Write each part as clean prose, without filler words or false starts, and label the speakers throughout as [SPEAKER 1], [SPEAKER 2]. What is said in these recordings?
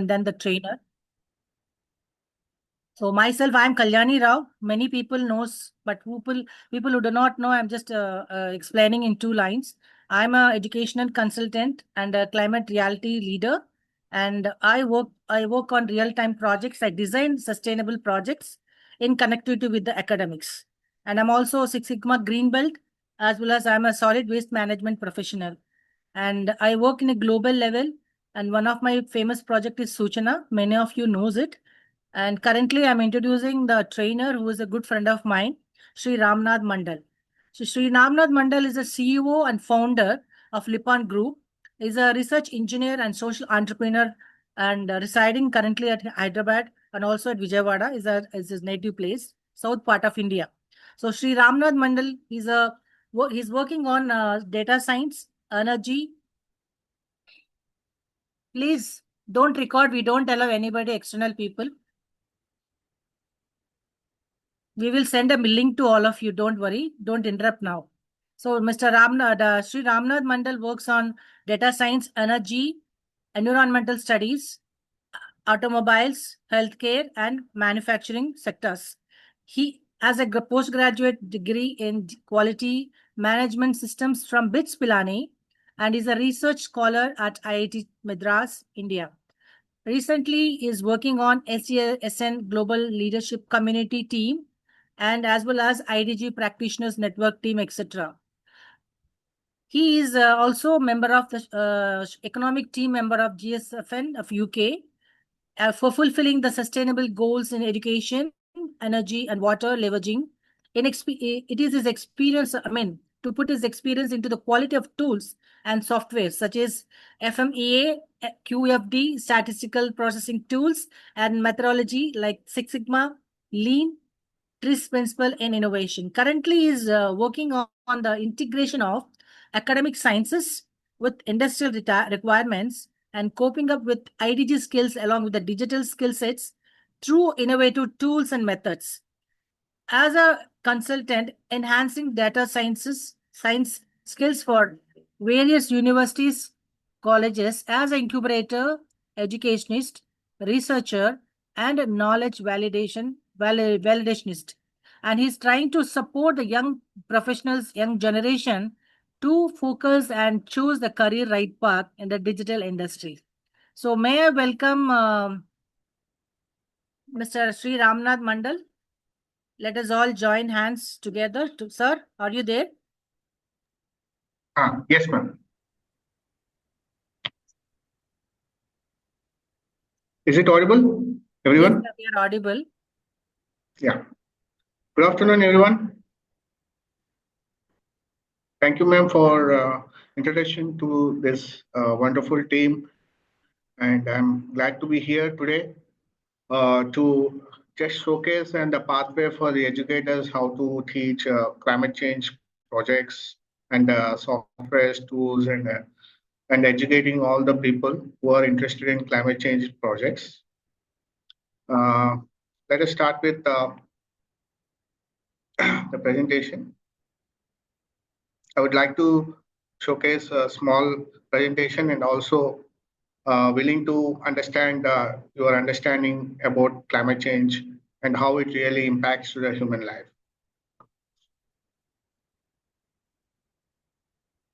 [SPEAKER 1] and then the trainer. So myself, I am Kalyani Rao. Many people knows, but people who do not know, I'm just explaining in 2 lines. I'm a educational consultant and a climate reality leader, and I work on real-time projects. I design sustainable projects in connectivity with the academics, and I'm also a Six Sigma Green Belt, as well as I'm a solid waste management professional, and I work in a global level. And one of my famous project is Suchana. Many of you knows it. And currently, I'm introducing the trainer who is a good friend of mine, Sri Ramnath Mandal. So Sri Ramnath Mandal is a CEO and founder of Lipan Group. Is a research engineer and social entrepreneur, and residing currently at Hyderabad and also at Vijayawada is his native place, south part of India. So Sri Ramnath Mandal he's working on data science, energy. Please don't record. We don't allow anybody external people. We will send a link to all of you. Don't worry. Don't interrupt now. So Mr. Sri Ramnath Mandal works on data science, energy, environmental studies, automobiles, healthcare, and manufacturing sectors. He has a postgraduate degree in quality management systems from BITS Pilani and is a research scholar at IIT Madras, India. Recently, he is working on SN Global Leadership Community Team and as well as IDG Practitioners Network Team, etc. He is also a member of the economic team member of GSFN of UK for fulfilling the sustainable goals in education, energy, and water leveraging. It is his experience, to put his experience into the quality of tools and software such as FMEA, QFD, statistical processing tools, and methodology like Six Sigma, Lean, TRIS principle, and innovation. Currently, he is working on the integration of academic sciences with industrial requirements and coping up with IDG skills along with the digital skill sets through innovative tools and methods. As a consultant, enhancing data science skills for various universities, colleges, as an incubator, educationist, researcher, and a knowledge validationist. And he's trying to support the young professionals, young generation to focus and choose the career right path in the digital industry. So may I welcome Mr. Sri Ramnath Mandal. Let us all join hands together. Sir, are you there?
[SPEAKER 2] Yes, ma'am. Is it audible, everyone?
[SPEAKER 1] Yes, we are audible.
[SPEAKER 2] Yeah. Good afternoon, everyone. Thank you, ma'am, for introduction to this wonderful team. And I'm glad to be here today to just showcase and the pathway for the educators how to teach climate change projects and software tools and educating all the people who are interested in climate change projects. Let us start with the presentation. I would like to showcase a small presentation and also willing to understand your understanding about climate change and how it really impacts to the human life.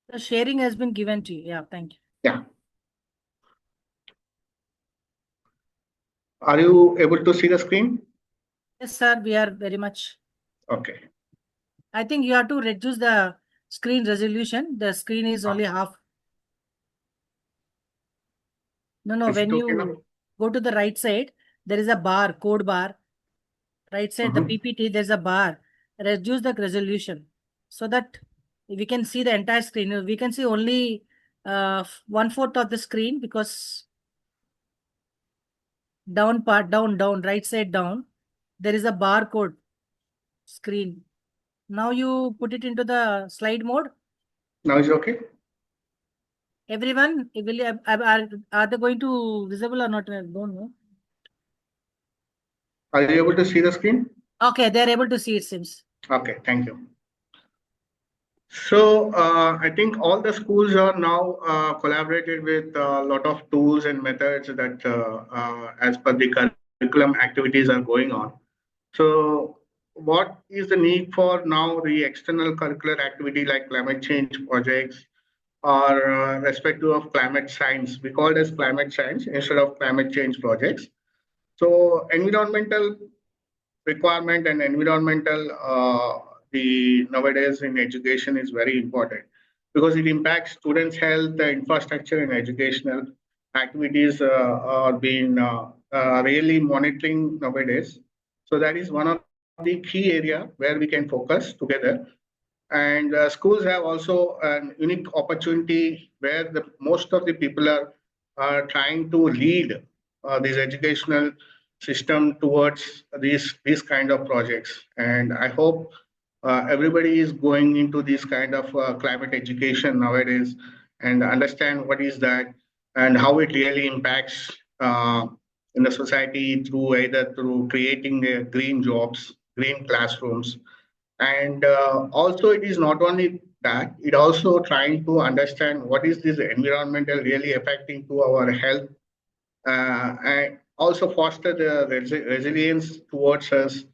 [SPEAKER 1] The sharing has been given to you. Yeah, thank you.
[SPEAKER 2] Yeah. Are you able to see the screen?
[SPEAKER 1] Yes, sir, we are very much.
[SPEAKER 2] Okay.
[SPEAKER 1] I think you have to reduce the screen resolution. The screen is only half. No, when you go to the right side, there is a bar, code bar. Right side, the PPT, there's a bar. Reduce the resolution so that we can see the entire screen. We can see only 1/4 of the screen because down, right side down, there is a barcode screen. Now you put it into the slide mode.
[SPEAKER 2] Now is it okay?
[SPEAKER 1] Everyone, are they going to visible or not? I don't know.
[SPEAKER 2] Are you able to see the screen?
[SPEAKER 1] Okay, they're able to see, it seems.
[SPEAKER 2] Okay, thank you. So I think all the schools are now collaborated with a lot of tools and methods that, as per the curriculum, activities are going on. So what is the need for now the external curricular activity like climate change projects or respective of climate science? We call it as climate science instead of climate change projects. So environmental requirement and environmental the nowadays in education is very important because it impacts students' health, the infrastructure, and educational activities are being really monitoring nowadays. So that is one of the key area where we can focus together. And schools have also an unique opportunity where the most of the people are trying to lead this educational system towards these kind of projects. And I hope everybody is going into this kind of climate education nowadays and understand what is that and how it really impacts in the society through either through creating green jobs, green classrooms, and also it is not only that, it also trying to understand what is this environmental really affecting to our health, and also foster the resilience towards us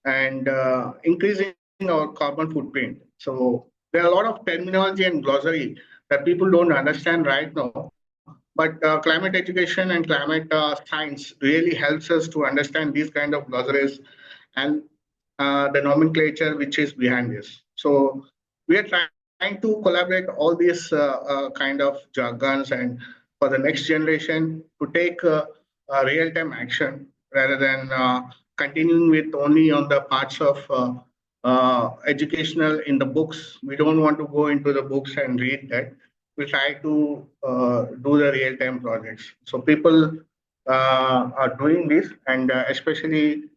[SPEAKER 2] and increasing our carbon footprint. So there are a lot of terminology and glossary that people don't understand right now. But climate education and climate science really helps us to understand these kind of glossaries and the nomenclature which is behind this. So we are trying to collaborate all these kind of jargons and for the next generation to take real-time action rather than continuing with only on the parts of educational in the books. We don't want to go into the books and read that. We try to do the real-time projects. So people are doing this, and especially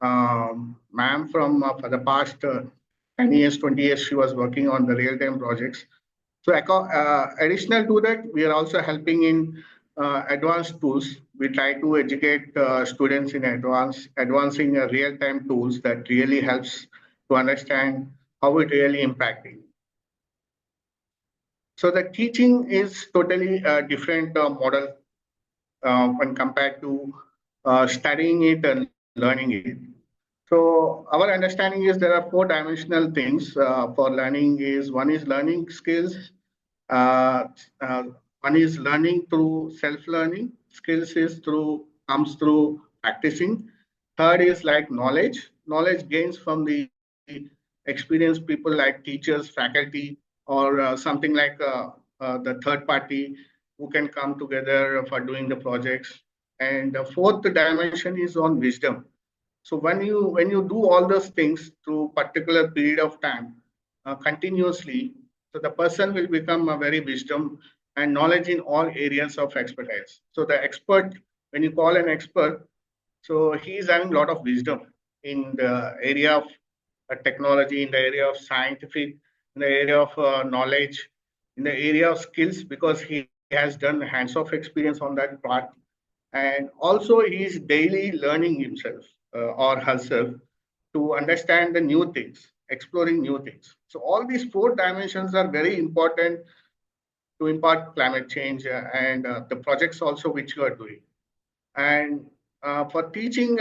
[SPEAKER 2] ma'am from for the past 10 years, 20 years, she was working on the real-time projects. So additional to that, we are also helping in advanced tools. We try to educate students in advancing real-time tools that really helps to understand how it really impacting. So the teaching is totally a different model when compared to studying it and learning it. So our understanding is there are four dimensional things for learning. Is one is learning skills, uh, uh, one is learning through self-learning. Skills is through comes through practicing. Third is like knowledge. Knowledge gains from the experienced people like teachers, faculty, or something like the third party who can come together for doing the projects. And the fourth dimension is on wisdom. So when you do all those things through particular period of time, continuously, so the person will become a very wisdom and knowledge in all areas of expertise. So the expert, when you call an expert, so he is having a lot of wisdom in the area of technology, in the area of scientific, in the area of knowledge, in the area of skills, because he has done hands-off experience on that part, and also he is daily learning himself or herself to understand the new things, exploring new things. So all these four dimensions are very important to impart climate change and the projects also which you are doing. And for teaching,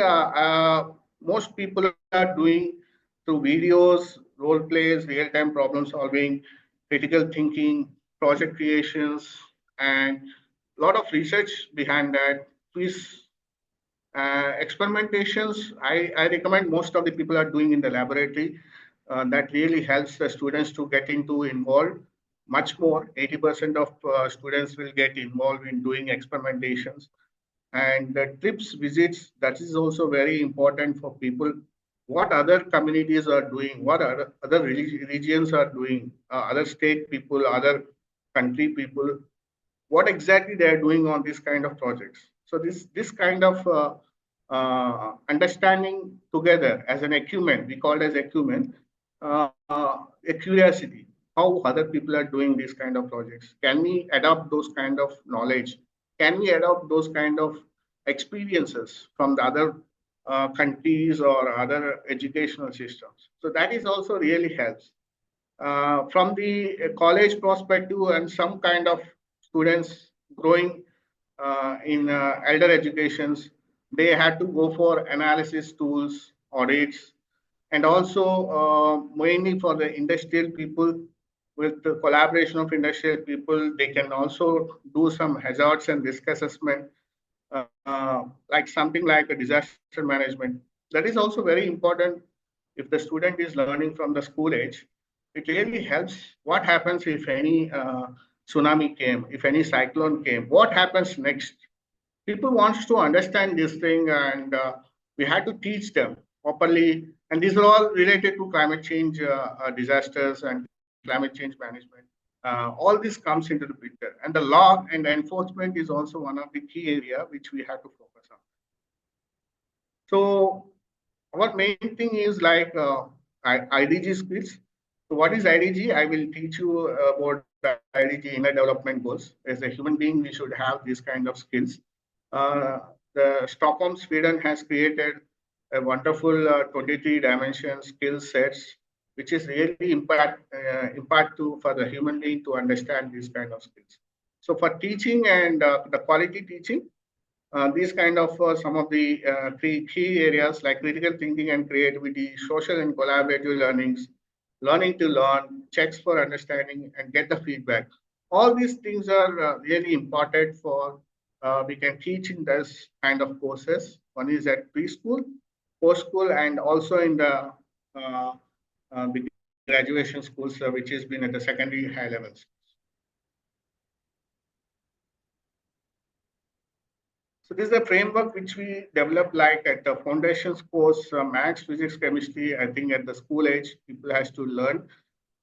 [SPEAKER 2] most people are doing through videos, role plays, real-time problem solving, critical thinking, project creations, and a lot of research behind that. Quiz experimentations, I recommend most of the people are doing in the laboratory. That really helps the students to get into involved much more. 80% of students will get involved in doing experimentations and the trips visits, that is also very important for people. What other communities are doing, what other regions are doing, other state people, other country people, what exactly they are doing on this kind of projects. So this kind of understanding together as an acumen, we call it as acumen, a curiosity, how other people are doing these kind of projects. Can we adopt those kind of knowledge? Can we adopt those kind of experiences from the other countries or other educational systems? So that is also really helps. From the college perspective and some kind of students growing in elder educations, they had to go for analysis tools, audits, and also mainly for the industrial people. With the collaboration of industrial people, they can also do some hazards and risk assessment, like something like a disaster management. That is also very important if the student is learning from the school age. It really helps. What happens if any tsunami came, if any cyclone came? What happens next? People wants to understand this thing, and we had to teach them properly. And these are all related to climate change disasters and climate change management. All this comes into the picture, and the law and enforcement is also one of the key area which we have to focus on. So our main thing is like IDG skills. So what is IDG? I will teach you about IDG, inner development goals. As a human being, we should have these kind of skills. The Stockholm, Sweden has created a wonderful 23 dimension skill sets, which is really impactful for the human being to understand these kind of skills. So for teaching and the quality teaching, these kind of some of the three key areas like critical thinking and creativity, social and collaborative learnings, learning to learn, checks for understanding, and get the feedback. All these things are really important for we can teach in this kind of courses. One is at preschool, post school, and also in the graduation schools, which has been at the secondary high levels. So this is the framework which we developed like at the foundations course, maths, physics, chemistry. I think at the school age, people has to learn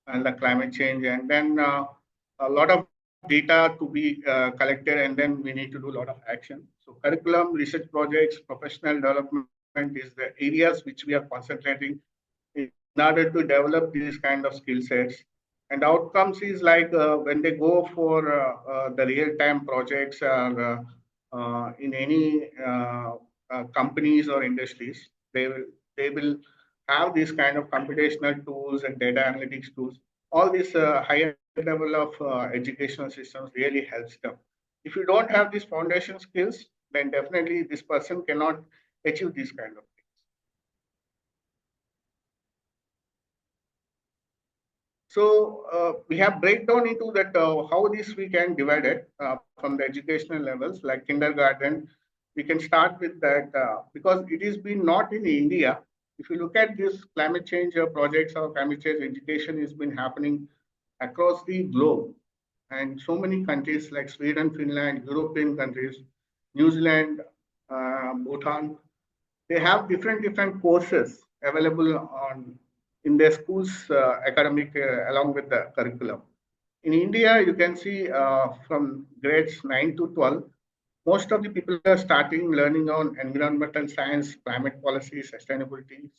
[SPEAKER 2] and the climate change, and then a lot of data to be collected, and then we need to do a lot of action. So curriculum, research projects, professional development is the areas which we are concentrating in order to develop these kind of skill sets. And outcomes is like when they go for the real-time projects or in any companies or industries, they will have these kind of computational tools and data analytics tools. All these higher level of educational systems really helps them. If you don't have these foundation skills, then definitely this person cannot achieve these kind of things. So we have breakdown into that how this we can divide it from the educational levels like kindergarten. We can start with that because it has been not in India. If you look at this climate change projects or climate change education has been happening across the globe, and so many countries like Sweden, Finland, European countries, New Zealand, Bhutan, they have different courses available on in their schools academic along with the curriculum. In India, you can see from grades 9 to 12, most of the people are starting learning on environmental science, climate policy, sustainability,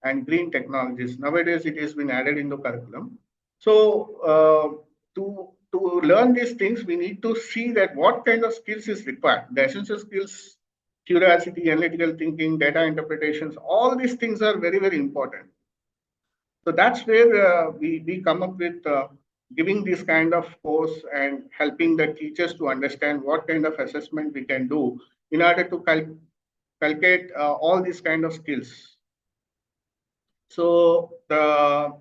[SPEAKER 2] and green technologies. Nowadays, it has been added into curriculum. So to learn these things, we need to see that what kind of skills is required. The essential skills, curiosity, analytical thinking, data interpretations, all these things are very important. So that's where we come up with giving this kind of course and helping the teachers to understand what kind of assessment we can do in order to calculate all these kind of skills. So the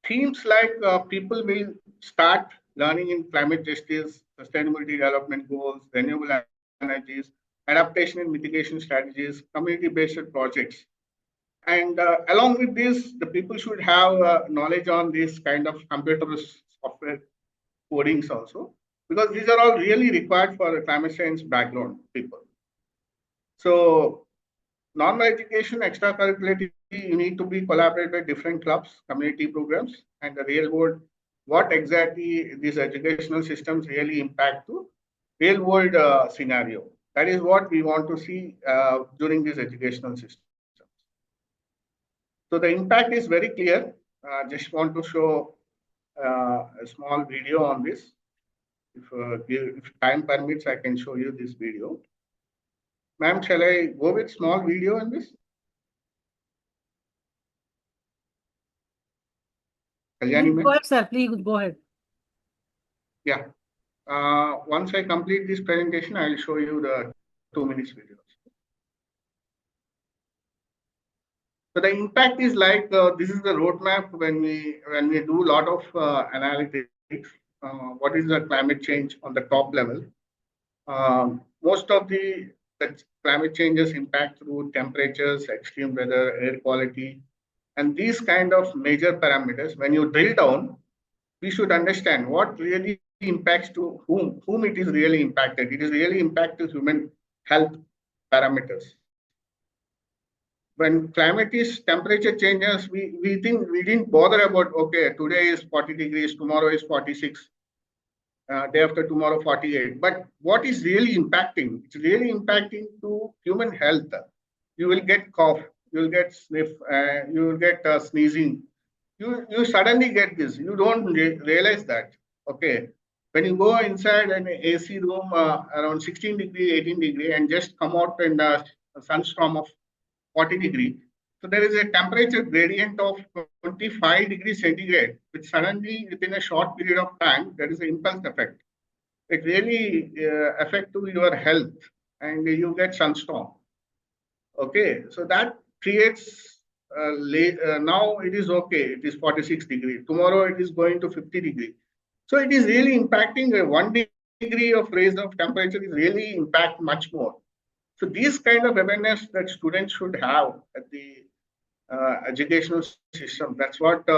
[SPEAKER 2] themes like people will start learning in climate justice, sustainability development goals, renewable energies, adaptation and mitigation strategies, community-based projects. And along with this, the people should have knowledge on this kind of computer software codings also, because these are all really required for a climate science background people. So normal education, extracurricular, you need to be collaborate with different clubs, community programs, and the real world. What exactly these educational systems really impact to real world scenario. That is what we want to see during this educational system. So the impact is very clear. Just want to show a small video on this. If time permits, I can show you this video. Ma'am, shall I go with small video on this? Kalyani
[SPEAKER 1] Please
[SPEAKER 2] ma'am?
[SPEAKER 1] go ahead, sir. Please go ahead.
[SPEAKER 2] Yeah. Once I complete this presentation, I will show you the 2 minutes video. So the impact is like this is the roadmap when we do a lot of analytics. What is the climate change on the top level? Most of the climate changes impact through temperatures, extreme weather, air quality, and these kind of major parameters. When you drill down, we should understand what really impacts to whom it is really impacted. It is really impact to human health parameters. When climate is temperature changes, we think we didn't bother about, okay, today is 40 degrees, tomorrow is 46, day after tomorrow 48. But what is really impacting? It's really impacting to human health. You will get cough, you will get sniff, you will get sneezing. You suddenly get this. You don't realize that. Okay, when you go inside an AC room around 16 degree, 18 degree, and just come out in a sunstorm of 40 degree. So there is a temperature gradient of 25 degrees centigrade, which suddenly within a short period of time, there is an impulse effect. It really affect to your health and you get sunstorm. Okay, so that creates now it is okay, it is 46 degree. Tomorrow it is going to 50 degree. So it is really impacting 1 degree of raise of temperature is really impact much more. So these kind of awareness that students should have at the educational system, that's what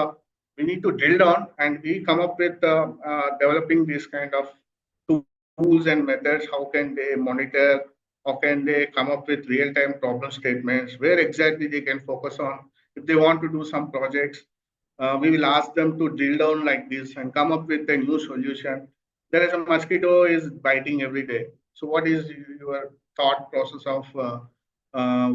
[SPEAKER 2] we need to drill down, and we come up with developing this kind of tools and methods. How can they monitor? How can they come up with real-time problem statements? Where exactly they can focus on? If they want to do some projects, we will ask them to drill down like this and come up with a new solution. There is a mosquito is biting every day. So what is your thought process of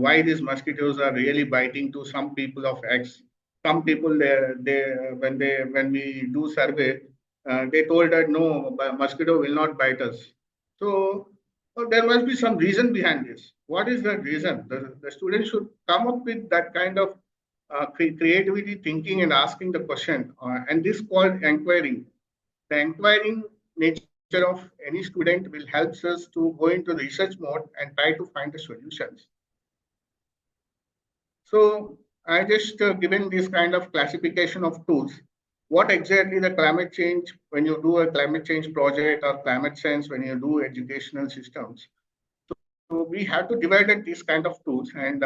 [SPEAKER 2] why these mosquitoes are really biting to some people of X? Some people when we do survey, they told that no, mosquito will not bite us. So there must be some reason behind this. What is the reason? The students should come up with that kind of creativity, thinking, and asking the question. And this called inquiring. The inquiring nature of any student will help us to go into research mode and try to find the solutions. So I just given this kind of classification of tools. What exactly the climate change, when you do a climate change project or climate science, when you do educational systems. So we have to divide these kind of tools, and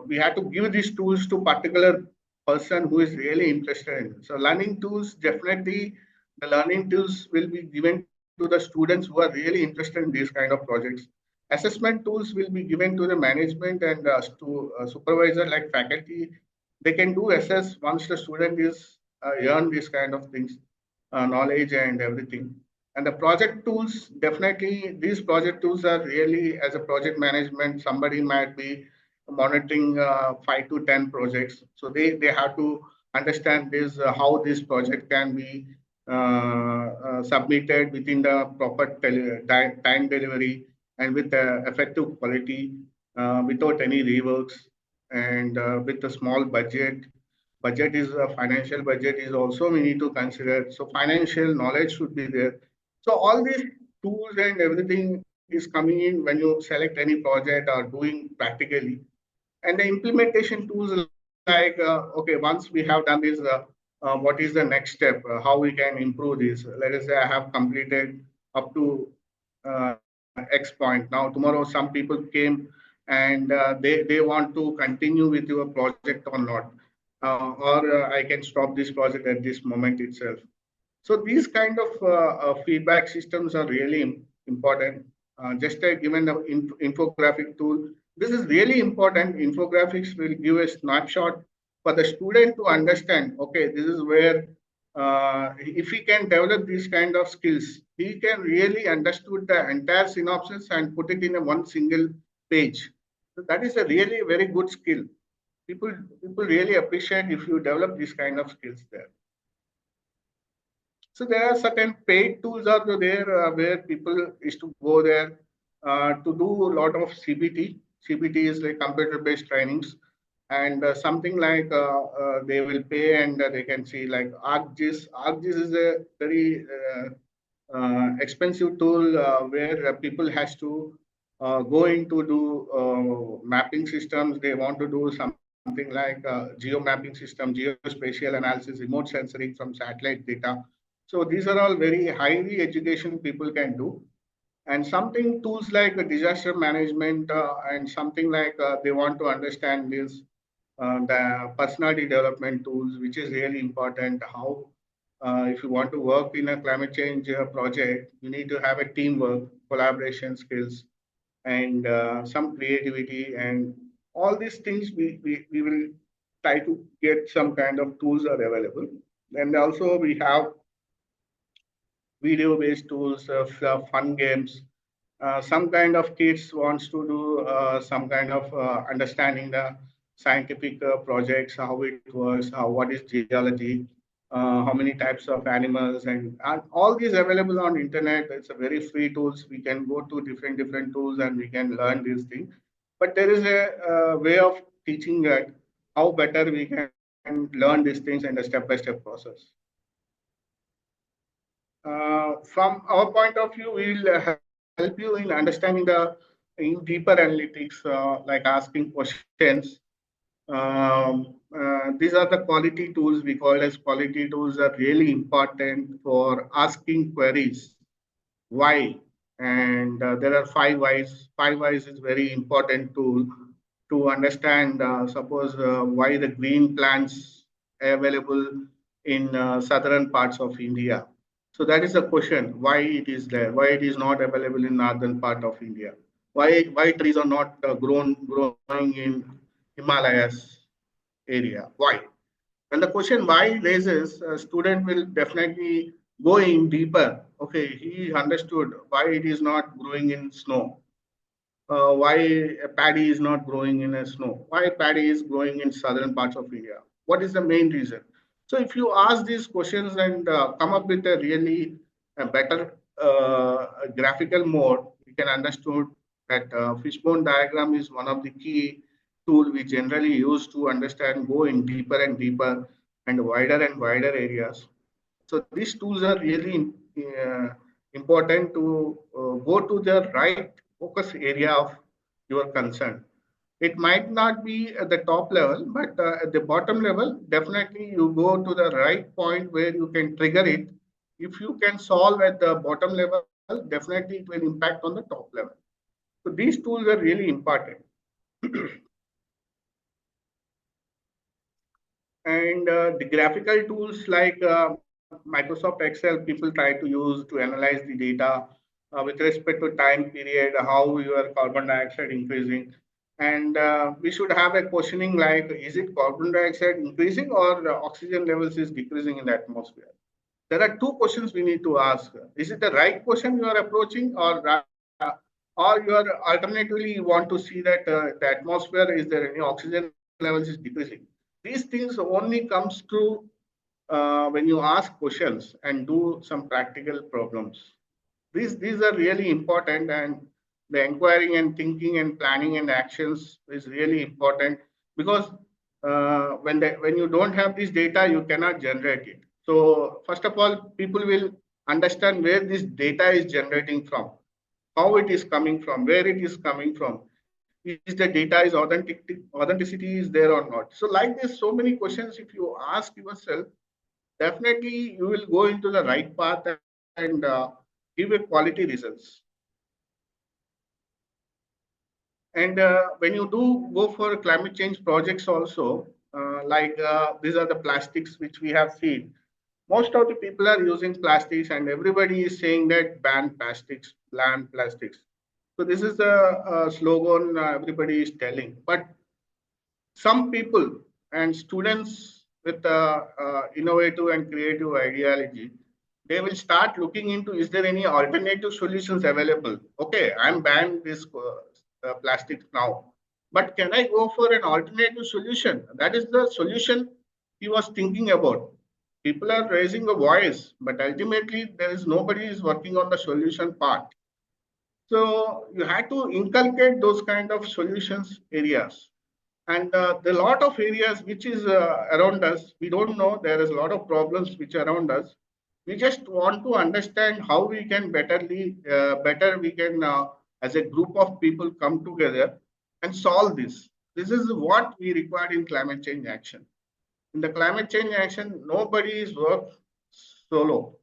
[SPEAKER 2] we have to give these tools to particular person who is really interested in it. So learning tools, definitely the learning tools will be given to the students who are really interested in these kind of projects. Assessment tools will be given to the management and to supervisor like faculty. They can do assess once the student is learn these kind of things, knowledge and everything. And the project tools, definitely these project tools are really, as a project management, somebody might be monitoring 5 to 10 projects. So they have to understand this, how this project can be submitted within the proper time delivery and with effective quality, without any reworks, and with a small budget. Budget is a financial budget is also we need to consider. So financial knowledge should be there. So all these tools and everything is coming in when you select any project or doing practically. And the implementation tools like, okay, once we have done this, what is the next step? How we can improve this? Let us say I have completed up to X point. Now tomorrow some people came and they want to continue with your project or not. Or I can stop this project at this moment itself. So these kind of feedback systems are really important. Just given the infographic tool, this is really important. Infographics will give a snapshot for the student to understand, okay, this is where, if he can develop these kind of skills, he can really understood the entire synopsis and put it in a one single page. So that is a really very good skill. People really appreciate if you develop these kind of skills there. So there are certain paid tools out there where people is to go there to do a lot of CBT. CBT is like computer-based trainings, and something like they will pay and they can see like ArcGIS. ArcGIS is a very expensive tool where people has to go into do mapping systems. They want to do something like geo mapping system, geospatial analysis, remote sensoring from satellite data. So these are all very highly education people can do. And something tools like disaster management and something like they want to understand this the personality development tools, which is really important. How if you want to work in a climate change project, you need to have a teamwork, collaboration skills, and some creativity, and all these things we will try to get some kind of tools are available. And also we have video-based tools of fun games. Some kind of kids wants to do some kind of understanding the scientific projects, how it works, how what is geology, how many types of animals, and all these available on internet. It's a very free tools. We can go to different tools and we can learn these things. But there is a way of teaching that how better we can learn these things in a step-by-step process. From our point of view, we will help you in understanding the in deeper analytics, like asking questions. These are the quality tools we call as quality tools are really important for asking queries. Why? And there are 5 whys. 5 whys is very important tool to understand. Suppose why the green plants available in southern parts of India. So that is the question: why it is there? Why it is not available in northern part of India? Why trees are not growing in Himalayas area? Why? When the question why raises, a student will definitely go in deeper. Okay, he understood why it is not growing in snow. Why paddy is not growing in a snow? Why paddy is growing in southern parts of India? What is the main reason? So if you ask these questions and come up with a really better graphical mode, you can understand that fishbone diagram is one of the key tool we generally use to understand, go in deeper and deeper and wider areas. So these tools are really important to go to the right focus area of your concern. It might not be at the top level, but at the bottom level, definitely you go to the right point where you can trigger it. If you can solve at the bottom level, definitely it will impact on the top level. So these tools are really important. And the graphical tools like Microsoft Excel, people try to use to analyze the data with respect to time period, how your carbon dioxide increasing. And we should have a questioning like, is it carbon dioxide increasing or the oxygen levels is decreasing in the atmosphere? There are two questions we need to ask. Is it the right question you are approaching, or you are alternatively you want to see that the atmosphere, is there any oxygen levels is decreasing? These things only comes to when you ask questions and do some practical problems. These are really important, and the inquiring and thinking and planning and actions is really important, because when you don't have this data, you cannot generate it. So first of all, people will understand where this data is generating from, how it is coming from, where it is coming from. Is the data is authenticity is there or not? So like this, so many questions if you ask yourself, definitely you will go into the right path and give a quality results. And when you do go for climate change projects also, like these are the plastics which we have seen. Most of the people are using plastics, and everybody is saying that ban plastics, ban plastics. So this is the slogan everybody is telling. But some people and students with innovative and creative ideology, they will start looking into, is there any alternative solutions available? Okay, I'm banned this plastics now, but can I go for an alternative solution? That is the solution he was thinking about. People are raising a voice, but ultimately there is nobody is working on the solution part. So you had to inculcate those kind of solutions areas. And there are a lot of areas which is around us. We don't know there is a lot of problems which are around us. We just want to understand how we can better we can as a group of people come together and solve this. This is what we require in climate change action. In the climate change action, nobody is work solo.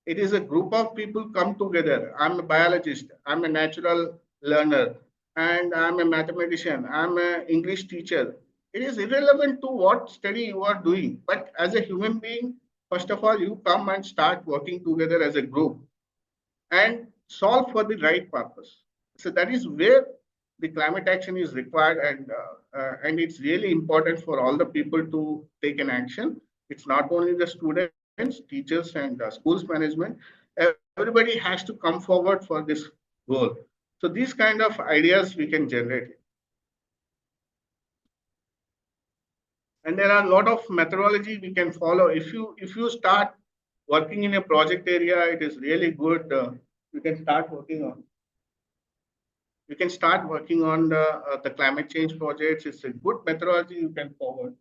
[SPEAKER 2] It is a group of people come together. I'm a biologist, I'm a natural learner, and I'm a mathematician, I'm an English teacher. It is irrelevant to what study you are doing. But as a human being, first of all, you come and start working together as a group and solve for the right purpose. So that is where the climate action is required, and it's really important for all the people to take an action. It's not only the students, teachers, and schools management. Everybody has to come forward for this goal. So these kind of ideas we can generate. And there are a lot of methodology we can follow. If you start working in a project area, it is really good. You can start working on. You can start working on the climate change projects. It's a good methodology you can forward,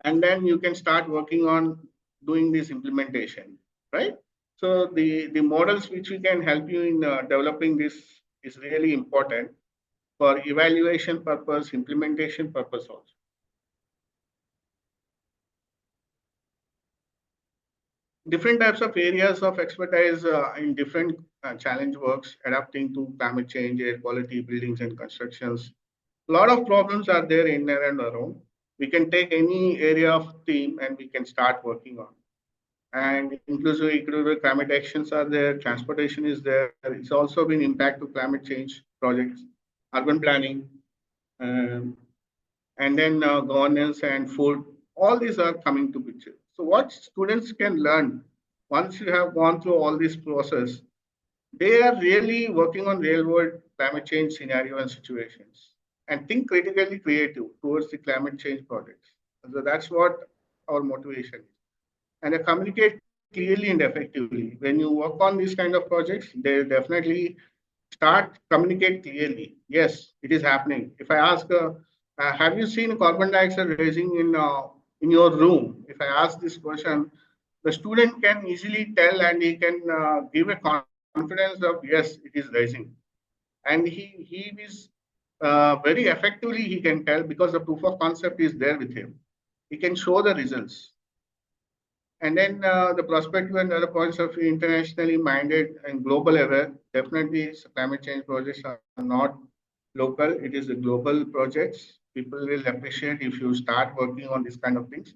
[SPEAKER 2] and then you can start working on doing this implementation, right? So the models which we can help you in developing this is really important for evaluation purpose, implementation purpose also. Different types of areas of expertise in different challenge works, adapting to climate change, air quality, buildings and constructions. A lot of problems are there in and around. We can take any area of theme and we can start working on. And inclusive equitable climate actions are there, transportation is there. It's also been impact to climate change projects, urban planning, um, and then governance and food. All these are coming to picture. So what students can learn once you have gone through all this process, they are really working on real world climate change scenario and situations and think critically creative towards the climate change projects. So that's what our motivation is. And they communicate clearly and effectively. When you work on these kind of projects, they definitely start communicate clearly. Yes, it is happening. If I ask, have you seen carbon dioxide rising in your room? If I ask this question, the student can easily tell and he can give a confidence of yes, it is rising, and he is very effectively he can tell because the proof of concept is there with him. He can show the results. And then the perspective and other points of view, internationally minded and global aware. Definitely, climate change projects are not local. It is a global projects. People will appreciate if you start working on these kind of things.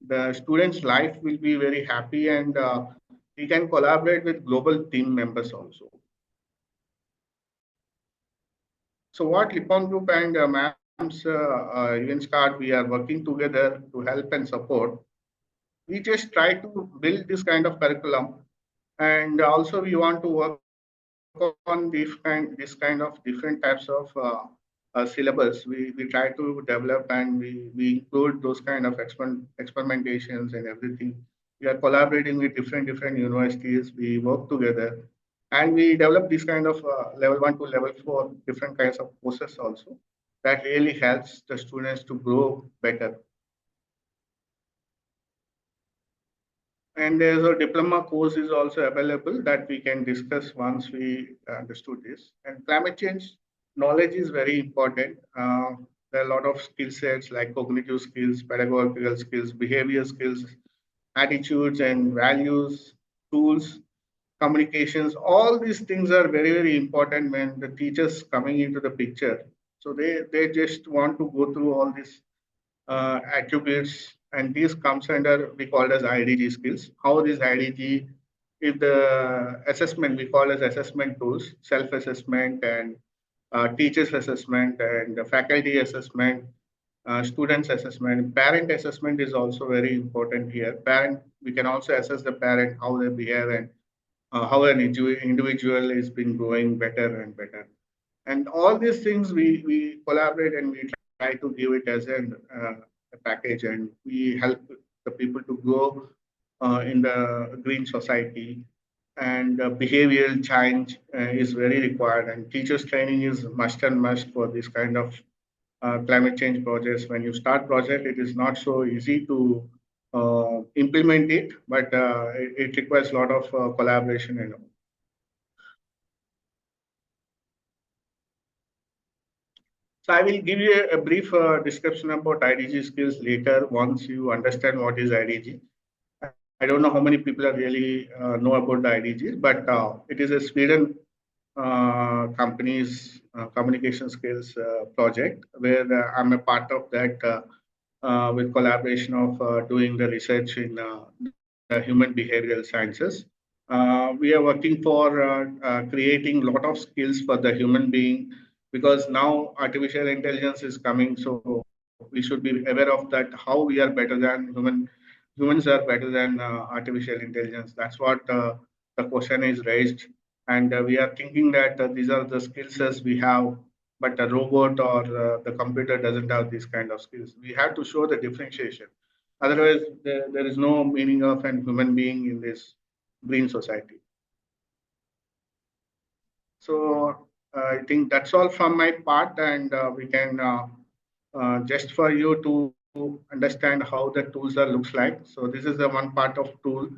[SPEAKER 2] The student's life will be very happy, and he can collaborate with global team members also. So what Lipon Group and MAM's events card, we are working together to help and support. We just try to build this kind of curriculum, and also we want to work on this kind of different types of syllabus. We try to develop and we include those kind of experimentations and everything. We are collaborating with different universities. We work together and we develop this kind of level 1 to level 4 different kinds of courses also. That really helps the students to grow better. And there's a diploma course is also available that we can discuss once we understood this. And climate change knowledge is very important. There are a lot of skill sets like cognitive skills, pedagogical skills, behavior skills, attitudes and values, tools, communications. All these things are very important when the teachers coming into the picture. So they just want to go through all these attributes, and this comes under we call as IDG skills. How this IDG, if the assessment we call as assessment tools, self-assessment and teachers assessment and faculty assessment, students assessment, parent assessment is also very important here. Parent, we can also assess the parent how they behave and how an individual is been growing better and better. And all these things we collaborate and we try to give it as a package, and we help the people to grow in the green society. And behavioral change is very required, and teachers training is must and must for this kind of climate change projects. When you start project, it is not so easy to implement it, but it requires a lot of collaboration and all. So I will give you a brief description about IDG skills later once you understand what is IDG. I don't know how many people are really know about the IDGs, but it is a Sweden company's communication skills project where I'm a part of that with collaboration of doing the research in the human behavioral sciences. We are working for creating a lot of skills for the human being because now artificial intelligence is coming, so we should be aware of that. How we are better than humans are better than artificial intelligence. That's what the question is raised, and we are thinking that these are the skills as we have, but a robot or the computer doesn't have these kind of skills. We have to show the differentiation. Otherwise, there is no meaning of an human being in this green society. So I think that's all from my part, and we can just for you to understand how the tools are looks like. So this is the one part of tool.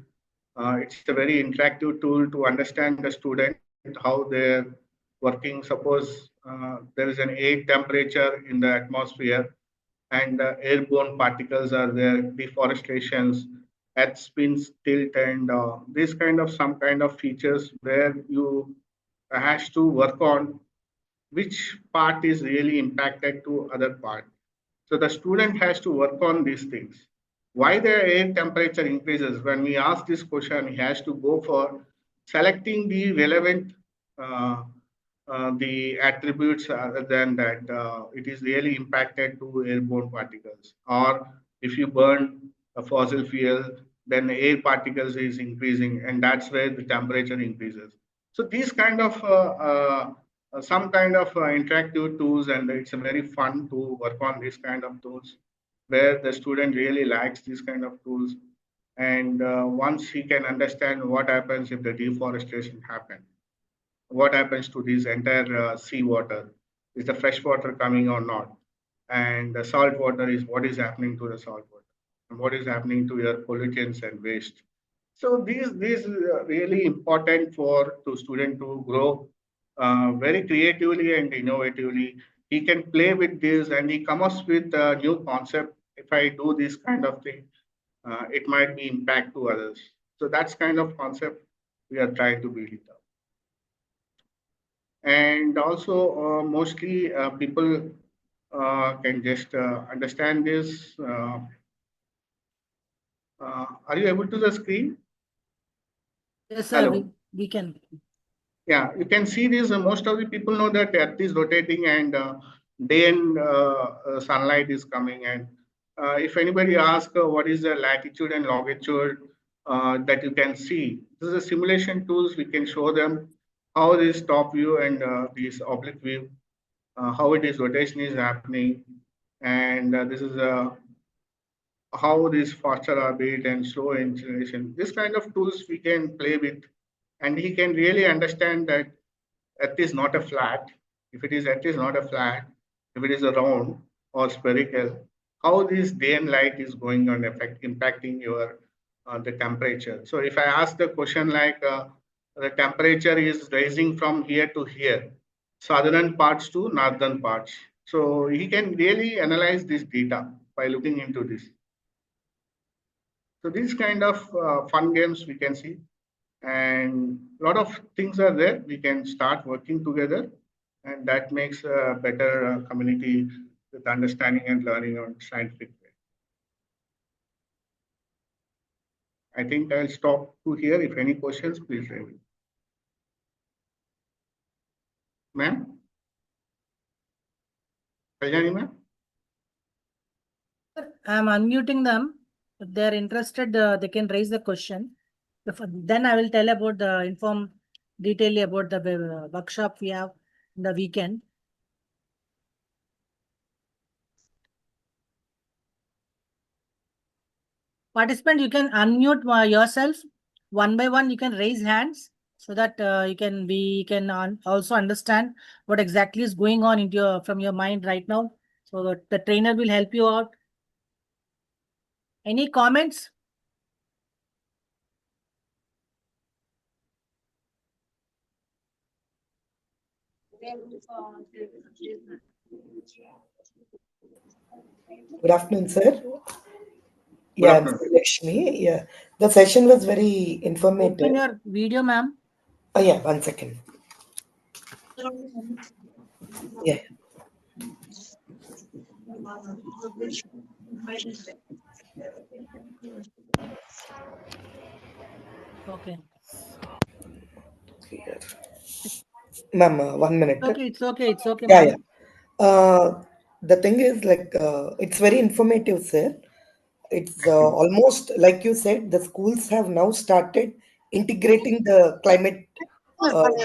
[SPEAKER 2] It's a very interactive tool to understand the student how they're working. Suppose there is an air temperature in the atmosphere and airborne particles are there, deforestations, earth spins, tilt, and this kind of some kind of features where you has to work on which part is really impacted to other part. So the student has to work on these things. Why the air temperature increases? When we ask this question, he has to go for selecting the relevant the attributes other than that it is really impacted to airborne particles. Or if you burn a fossil fuel, then air particles is increasing, and that's where the temperature increases. So these kind of some kind of interactive tools, and it's a very fun to work on these kind of tools where the student really likes these kind of tools. And once he can understand what happens if the deforestation happens, what happens to this entire sea water, is the fresh water coming or not, and the salt water is what is happening to the salt water, and what is happening to your pollutants and waste. So these really important for to student to grow very creatively and innovatively. He can play with this and he comes with a new concept. If I do this kind of thing, it might be impact to others. So that's kind of concept we are trying to build it up. And also mostly people can just understand this. Are you able to the screen?
[SPEAKER 1] Yes, sir.
[SPEAKER 2] Hello.
[SPEAKER 1] We can.
[SPEAKER 2] Yeah, you can see this. Most of the people know that Earth is rotating and day and sunlight is coming. And if anybody asks what is the latitude and longitude that you can see, this is a simulation tools. We can show them how this top view and this oblique view, how it is rotation is happening, and this is how this faster orbit and slow inclination. This kind of tools we can play with, and he can really understand that Earth is not a flat. If it is Earth is not a flat, if it is a round or spherical, how this day and light is going on impacting your the temperature. So if I ask the question like the temperature is rising from here to here, southern parts to northern parts. So he can really analyze this data by looking into this. So these kind of fun games we can see, and a lot of things are there. We can start working together, and that makes a better community with understanding and learning on scientific way. I think I'll stop to here. If any questions, please raise it. Ma'am? Kalyani ma'am?
[SPEAKER 1] I'm unmuting them. If they're interested, they can raise the question. Then I will tell about inform detail about the workshop we have in the weekend. Participant, you can unmute yourself one by one. You can raise hands so that we can also understand what exactly is going on from your mind right now. So the trainer will help you out. Any comments?
[SPEAKER 3] Good afternoon, sir.
[SPEAKER 2] Good
[SPEAKER 3] Yeah, I'm
[SPEAKER 2] afternoon.
[SPEAKER 3] Lakshmi. Yeah, the session was very informative.
[SPEAKER 1] Open your video, ma'am.
[SPEAKER 3] Oh, yeah, 1 second. Yeah.
[SPEAKER 1] Okay.
[SPEAKER 3] Ma'am, 1 minute.
[SPEAKER 1] It's okay. It's okay,
[SPEAKER 3] Yeah,
[SPEAKER 1] ma'am.
[SPEAKER 3] yeah. The thing is, like, it's very informative, sir. It's almost like you said, the schools have now started integrating the climate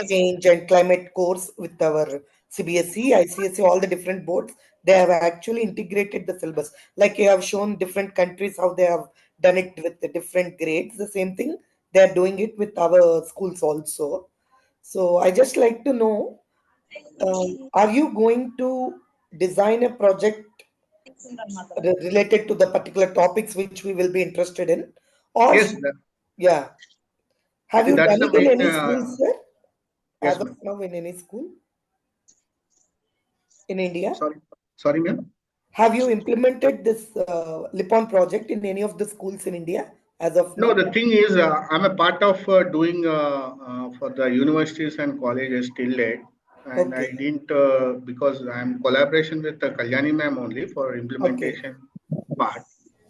[SPEAKER 3] change and climate course with our CBSE, ICSE, all the different boards. They have actually integrated the syllabus. Like you have shown different countries how they have done it with the different grades. The same thing they are doing it with our schools also. So I just like to know, are you going to design a project related to the particular topics which we will be interested in, or
[SPEAKER 2] Yes,
[SPEAKER 3] yeah, have you
[SPEAKER 2] that's
[SPEAKER 3] done
[SPEAKER 2] the
[SPEAKER 3] it in
[SPEAKER 2] main.
[SPEAKER 3] any school, sir? As
[SPEAKER 2] Yes,
[SPEAKER 3] of
[SPEAKER 2] ma'am.
[SPEAKER 3] now, in any school in India,
[SPEAKER 2] Sorry, ma'am.
[SPEAKER 3] have you implemented this Lipon project in any of the schools in India as of
[SPEAKER 2] No,
[SPEAKER 3] now?
[SPEAKER 2] the thing is, I'm a part of doing for the universities and colleges till date, and I
[SPEAKER 3] Okay,
[SPEAKER 2] didn't because I'm collaboration with Kalyani ma'am only for
[SPEAKER 3] okay,
[SPEAKER 2] implementation part.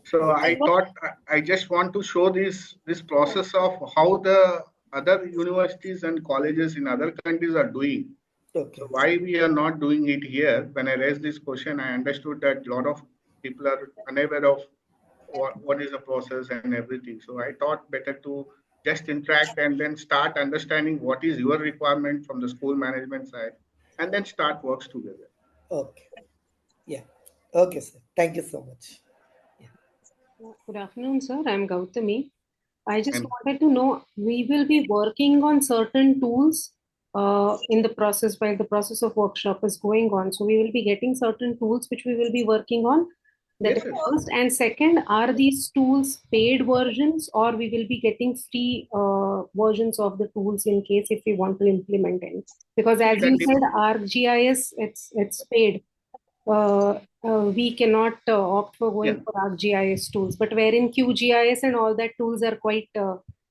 [SPEAKER 2] So I
[SPEAKER 3] okay,
[SPEAKER 2] thought I just want to show this process of how the other universities and colleges in other countries are doing. So
[SPEAKER 3] okay,
[SPEAKER 2] why we are not doing it here? When I raised this question, I understood that a lot of people are unaware of what is the process and everything. So I thought better to just interact and then start understanding what is your requirement from the school management side, and then start works together.
[SPEAKER 3] okay. Yeah, okay, sir. Thank you so much.
[SPEAKER 4] Good afternoon, sir. I'm Gautami. I just
[SPEAKER 2] And
[SPEAKER 4] wanted to know, we will be working on certain tools in the process while the process of workshop is going on. So we will be getting certain tools which we will be working on. That is
[SPEAKER 2] yes,
[SPEAKER 4] first. And second, are these tools paid versions or we will be getting free versions of the tools in case if we want to implement any? Because
[SPEAKER 2] see
[SPEAKER 4] as
[SPEAKER 2] that
[SPEAKER 4] you said, ArcGIS, it's paid. We cannot opt for
[SPEAKER 2] yeah,
[SPEAKER 4] going for ArcGIS tools, but wherein QGIS and all that tools are quite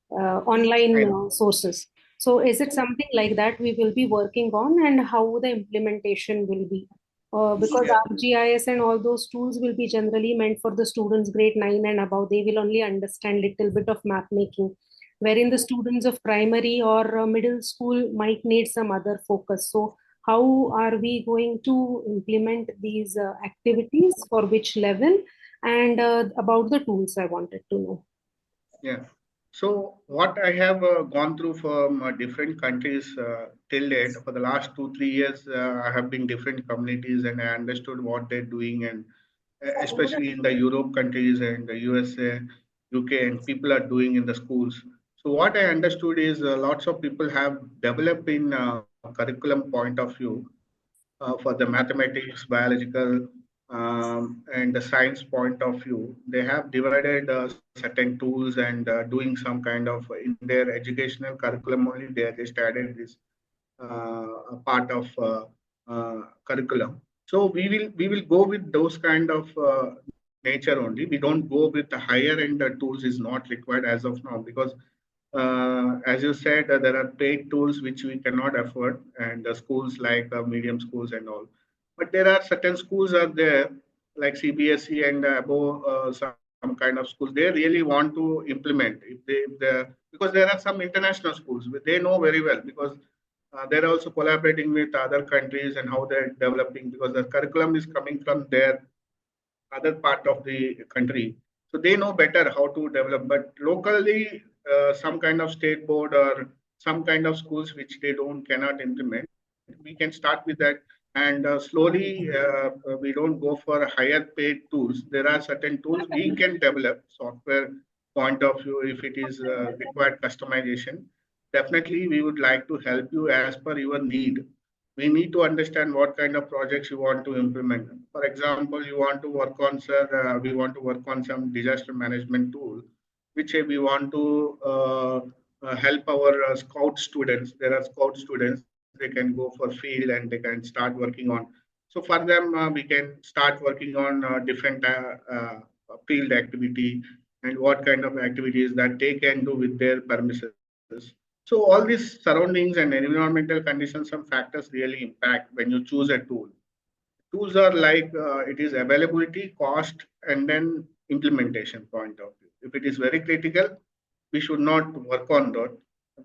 [SPEAKER 4] online
[SPEAKER 2] I know.
[SPEAKER 4] sources. So is it something like that we will be working on and how the implementation will be? Because
[SPEAKER 2] Yeah,
[SPEAKER 4] ArcGIS and all those tools will be generally meant for the students grade 9 and above. They will only understand little bit of map making, wherein the students of primary or middle school might need some other focus. So how are we going to implement these activities for which level and about the tools I wanted to know.
[SPEAKER 2] yeah. So what I have gone through from different countries till date for the last 2 3 years, I have been different communities and I understood what they're doing, and especially in the Europe countries and the USA, UK, and people are doing in the schools. So what I understood is lots of people have developed in curriculum point of view for the mathematics, biological, and the science point of view. They have divided certain tools and doing some kind of in their educational curriculum only. They have just added this a part of curriculum. So we will go with those kind of nature only. We don't go with the higher end tools is not required as of now because as you said, there are paid tools which we cannot afford, and the schools like medium schools and all. But there are certain schools are there like CBSE and above some kind of schools. They really want to implement because there are some international schools. They know very well because they're also collaborating with other countries and how they're developing because the curriculum is coming from their other part of the country. So they know better how to develop. But locally, some kind of state board or some kind of schools which they don't cannot implement, we can start with that. And slowly, we don't go for higher paid tools. There are certain tools we can develop software point of view if it is required customization. Definitely, we would like to help you as per your need we need to understand what kind of projects you want to implement. For example, you want to work on, sir, we want to work on some disaster management tool, which we want to help our scout students. There are scout students, they can go for field and they can start working on. So for them, we can start working on different field activity and what kind of activities that they can do with their premises. So all these surroundings and environmental conditions, some factors really impact when you choose a tool. Tools are like it is availability, cost, and then implementation point of view. If it is very critical, we should not work on that.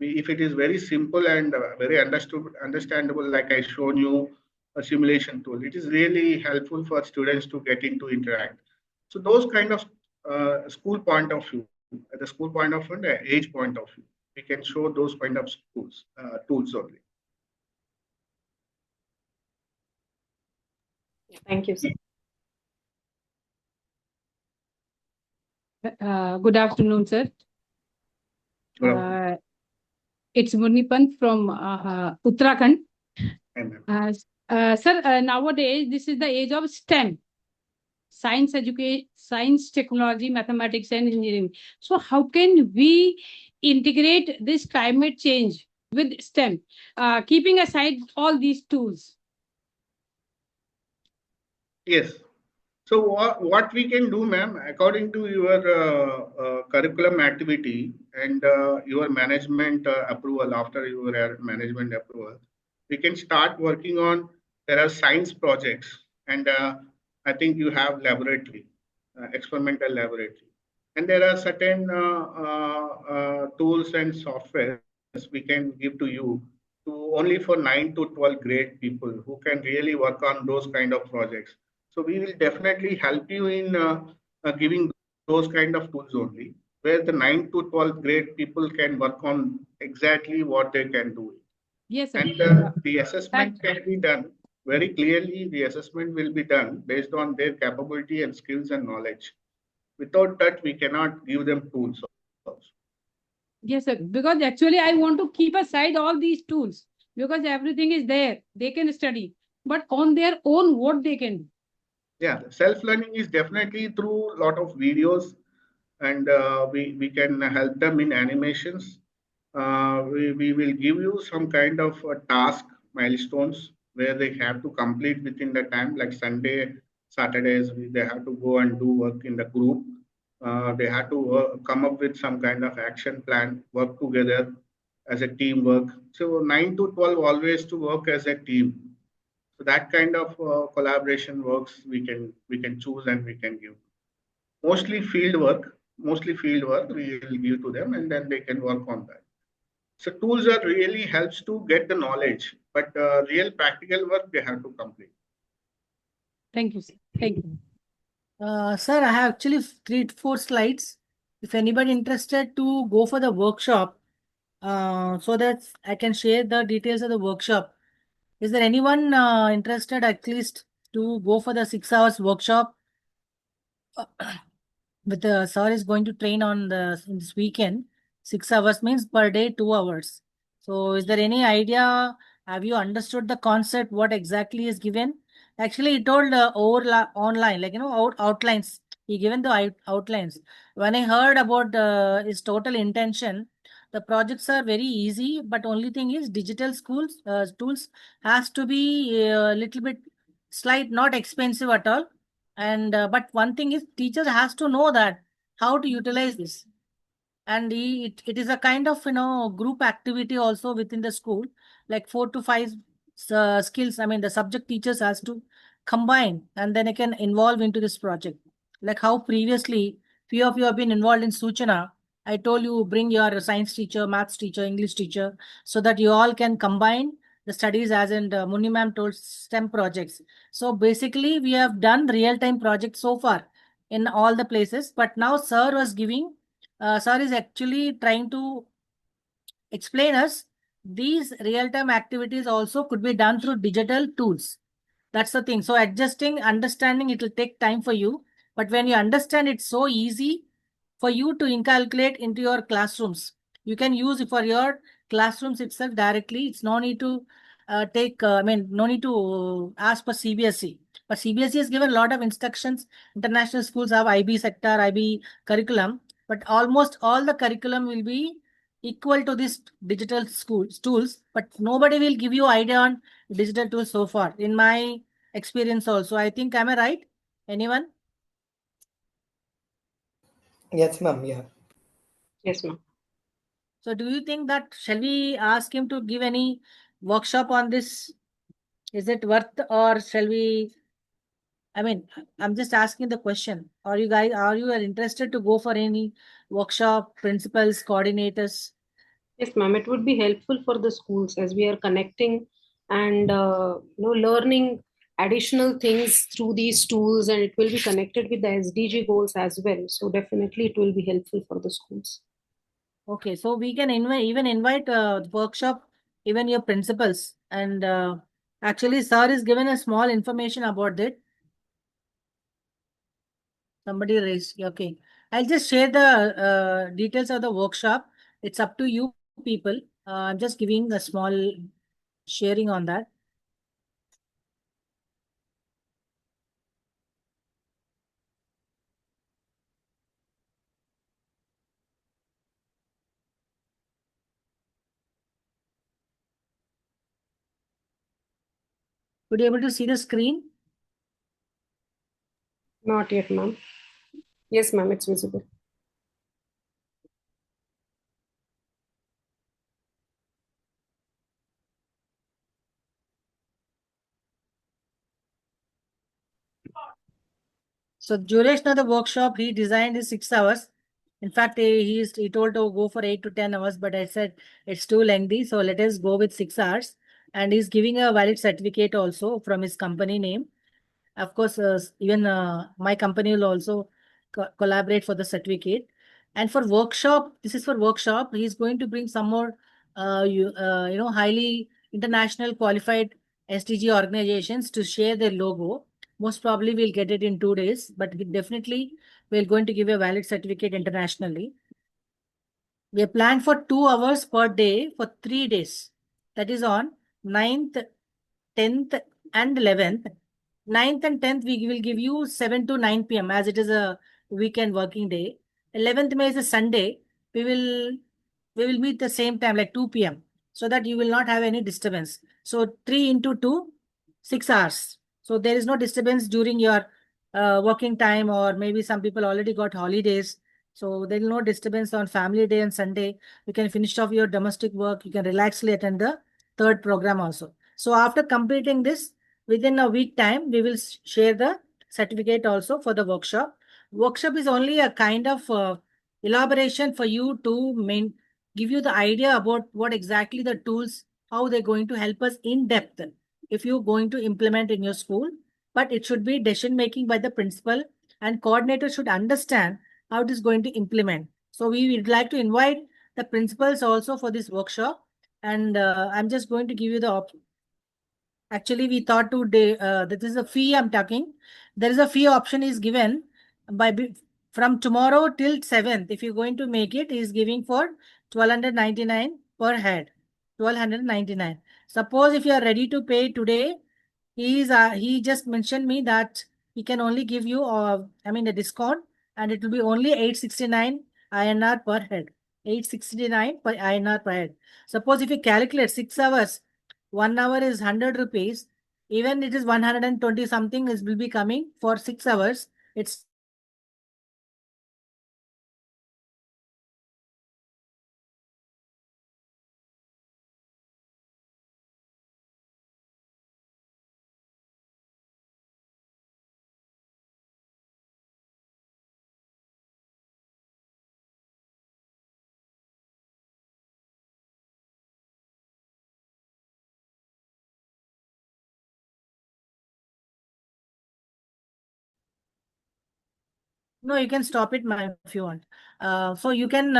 [SPEAKER 2] If it is very simple and very understandable, like I shown you a simulation tool, it is really helpful for students to get into interact. So those kind of school point of view, at the school point of view, and the age point of view, we can show those kind of tools only.
[SPEAKER 4] Thank you, sir.
[SPEAKER 5] Good afternoon, sir. It's Munipan from Uttarakhand. Sir, nowadays, this is the age of STEM. Science, education, science, technology, mathematics, and engineering. So how can we integrate this climate change with STEM, keeping aside all these tools?
[SPEAKER 2] Yes. So what we can do, ma'am, according to your curriculum activity and your management approval, after your management approval, we can start working on, there are science projects, and I think you have laboratory, experimental laboratory. And there are certain tools and softwares we can give to you to only for 9 to 12 grade people who can really work on those kind of projects. So we will definitely help you in giving those kind of tools only, where the 9 to 12 grade people can work on exactly what they can do.
[SPEAKER 5] Yes, sir.
[SPEAKER 2] And the assessment can be done very clearly. The assessment will be done based on their capability and skills and knowledge. Without that, we cannot give them tools also.
[SPEAKER 5] Yes, sir. Because actually, I want to keep aside all these tools because everything is there. They can study, but on their own, what they can do.
[SPEAKER 2] Yeah, self-learning is definitely through a lot of videos, and we can help them in animations. We will give you some kind of task milestones where they have to complete within the time, like Sunday, Saturdays, they have to go and do work in the group. They have to come up with some kind of action plan, work together as a teamwork. So 9 to 12 always to work as a team. So that kind of collaboration works we can choose and we can give. Mostly field work we will give to them, and then they can work on that. So tools are really helps to get the knowledge, but real practical work they have to complete.
[SPEAKER 5] Thank you, sir. Thank you.
[SPEAKER 1] Sir, I have actually 3 to 4 slides. If anybody interested to go for the workshop, so that I can share the details of the workshop. Is there anyone interested at least to go for the 6 hours workshop? But the sir is going to train on in this weekend. 6 hours means per day 2 hours. So is there any idea? Have you understood the concept? What exactly is given? Actually, he told online, like outlines. He given the outlines. When I heard about his total intention, the projects are very easy, but only thing is digital tools has to be a little bit slight, not expensive at all. And but one thing is teacher has to know that how to utilize this. And it is a kind of group activity also within the school, like 4 to 5 skills. I mean the subject teachers has to combine and then they can involve into this project. Like how previously few of you have been involved in Suchana. I told you bring your science teacher, maths teacher, English teacher, so that you all can combine the studies, as in Muni ma'am told STEM projects. So basically we have done real-time projects so far in all the places, but now sir was giving, sir is actually trying to explain us these real-time activities also could be done through digital tools. That's the thing. So adjusting, understanding, it will take time for you. But when you understand, it's so easy for you to inculcate into your classrooms. You can use it for your classrooms itself directly. It's no need to no need to ask for CBSE. But CBSE has given a lot of instructions. International schools have IB sector, IB curriculum, but almost all the curriculum will be equal to this digital schools tools, but nobody will give you idea on digital tools so far. In my experience also, I think, am I right? Anyone?
[SPEAKER 3] Yes, ma'am. Yeah.
[SPEAKER 4] Yes, ma'am.
[SPEAKER 1] So do you think that shall we ask him to give any workshop on this? Is it worth, or shall we? I mean, I'm just asking the question. Are you interested to go for any workshop, principals, coordinators?
[SPEAKER 4] Yes, ma'am. It would be helpful for the schools as we are connecting and learning additional things through these tools, and it will be connected with the SDG goals as well. So definitely, it will be helpful for the schools.
[SPEAKER 1] Okay, so we can invite workshop, even your principals. And actually, sir is given a small information about it. Somebody raised. Okay, I'll just share the details of the workshop. It's up to you people. I'm just giving a small sharing on that. Would you able to see the screen?
[SPEAKER 4] Not yet, ma'am. Yes, ma'am. It's visible.
[SPEAKER 1] So duration of the workshop, he designed is 6 hours. In fact, he told to go for 8 to 10 hours, but I said it's too lengthy, so let us go with 6 hours. And he's giving a valid certificate also from his company name. Of course, even my company will also collaborate for the certificate. And for workshop, this is for workshop. He's going to bring some more, highly international qualified SDG organizations to share their logo. Most probably we'll get it in 2 days, but definitely we're going to give a valid certificate internationally. We are planned for 2 hours per day for 3 days. That is on 9th, 10th, and 11th. 9th and 10th, we will give you 7 to 9 p.m. as it is a weekend working day. 11th May is a Sunday. We will meet the same time, like 2 p.m. so that you will not have any disturbance. So 3 into 2, 6 hours. So there is no disturbance during your working time, or maybe some people already got holidays. So there is no disturbance on family day and Sunday. You can finish off your domestic work. You can relaxedly attend the third program also. So after completing this, within a week time, we will share the certificate also for the workshop. Workshop is only a kind of elaboration for you to give you the idea about what exactly the tools, how they're going to help us in depth if you're going to implement in your school. But it should be decision making by the principal, and coordinator should understand how it is going to implement. So we would like to invite the principals also for this workshop. And I'm just going to give you the actually, we thought today that is a fee I'm talking. There is a fee option is given from tomorrow till 7th. If you're going to make it, is giving for 1299 per head. 1299. Suppose if you are ready to pay today, he just mentioned me that he can only give you a discount, and it will be only 869 INR per head. 869 per INR per head. Suppose if you calculate 6 hours, 1 hour is 100 rupees. Even it is 120 something is will be coming for 6 hours. It's no, you can stop it, ma'am, if you want. So you can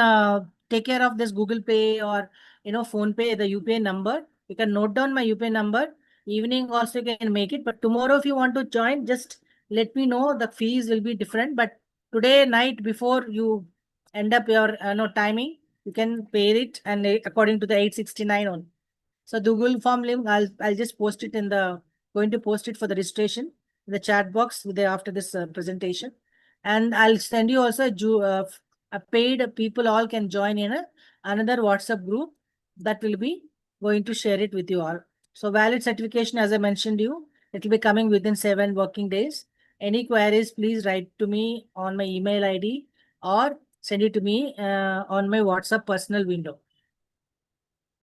[SPEAKER 1] take care of this Google Pay or Phone Pay, the UPI number. You can note down my UPI number. Evening also you can make it. But tomorrow, if you want to join, just let me know. The fees will be different. But today night before you end up your timing, you can pay it, and according to the 869 on. So the Google form link, I'll just post it going to post it for the registration in the chat box after this presentation. And I'll send you also a paid people all can join in another WhatsApp group that will be going to share it with you all. So valid certification, as I mentioned you, it will be coming within 7 working days. Any queries, please write to me on my email ID or send it to me on my WhatsApp personal window.